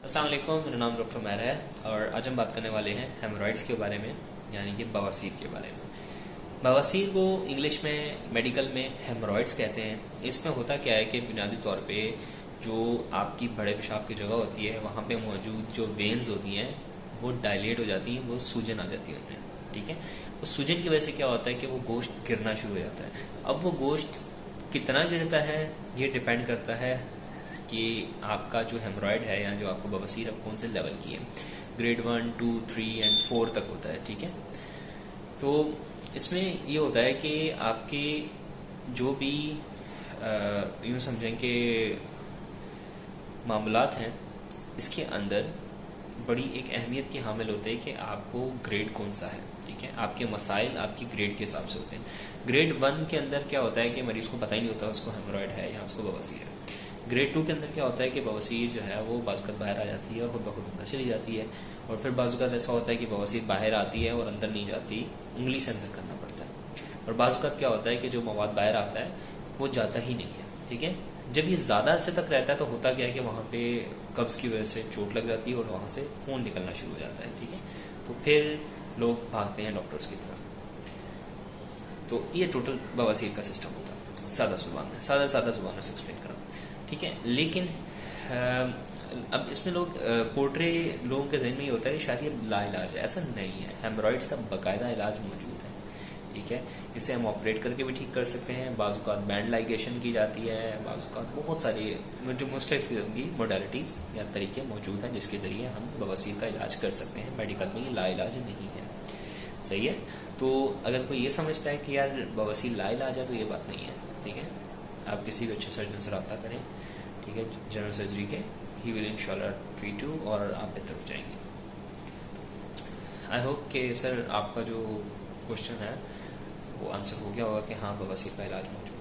अस्सलाम वालेकुम, मेरा नाम डॉक्टर उमैर है और आज हम बात करने वाले हैं हेमोरॉइड्स के बारे में, यानी कि बवासीर के बारे में। बवासीर को इंग्लिश में मेडिकल में हेमोरॉइड्स कहते हैं। इसमें होता क्या है कि बुनियादी तौर पे जो आपकी बड़े पेशाब की जगह होती है वहाँ पे मौजूद जो वेन्स होती हैं वो डायलेट हो जाती हैं, वो सूजन आ जाती है उनमें। ठीक है, उस सूजन की वजह से क्या होता है कि वो गोश्त गिरना शुरू हो जाता है। अब वो गोश्त कितना गिरता है ये डिपेंड करता है कि आपका जो हेमरॉयड है या जो आपको बवासीर अब कौन से लेवल की है। ग्रेड 1, 2, 3 एंड 4 तक होता है। ठीक है, तो इसमें ये होता है कि आपके जो भी यूँ समझें कि मामलात हैं इसके अंदर बड़ी एक अहमियत की हामिल होते हैं कि आपको ग्रेड कौन सा है। ठीक है, आपके मसाइल आपकी ग्रेड के हिसाब से होते हैं। ग्रेड 1 के अंदर क्या होता है कि मरीज को पता ही नहीं होता उसको हेमरॉयड है या उसको बवासीर है। ग्रेड 2 के अंदर क्या होता है कि बवासीर जो है वो बाज़ बाहर आ जाती है और खुद ब खुद अंदर चली जाती है, और फिर बाज़ ऐसा होता है कि बवासीर बाहर आती है और अंदर नहीं जाती, उंगली से अंदर करना पड़ता है। और बाज़ क्या होता है कि जो मवाद बाहर आता है वो जाता ही नहीं है। ठीक है, जब ये ज़्यादा अरसे तक रहता है तो होता क्या है कि वहाँ पे कब्ज़ की वजह से चोट लग जाती है और वहाँ से खून निकलना शुरू हो जाता है। ठीक है, तो फिर लोग भागते हैं डॉक्टर्स की तरफ। तो ये टोटल बवासीर का सिस्टम होता है सादा जुबान से एक्सप्लेन करा। ठीक है, लेकिन अब इसमें लोग पोर्ट्रे लोगों के जहन में ये होता है कि शायद ये लाइलाज है। ऐसा नहीं है, हेमरॉइड्स का बाकायदा इलाज मौजूद है। ठीक है, इसे हम ऑपरेट करके भी ठीक कर सकते हैं, बाज़ बैंड लाइगेशन की जाती है, बाज़ बहुत सारी जो मुख्तलिफ किस्म की मोडालिटीज़ या तरीके मौजूद हैं जिसके ज़रिए हम बवासीर का इलाज कर सकते हैं। मेडिकल में ये लाइलाज नहीं है। सही है, तो अगर कोई ये समझता है कि यार बवासीर लाइलाज है तो ये बात नहीं है। ठीक है, आप किसी भी अच्छे सर्जन से रब्ता करें। ठीक है, जनरल सर्जरी के, ही विल इंशाल्लाह ट्रीट यू और आप बेहतर हो जाएंगे। आई होप कि सर आपका जो क्वेश्चन है वो आंसर हो गया होगा कि हाँ बवासीर का इलाज मौजूद है।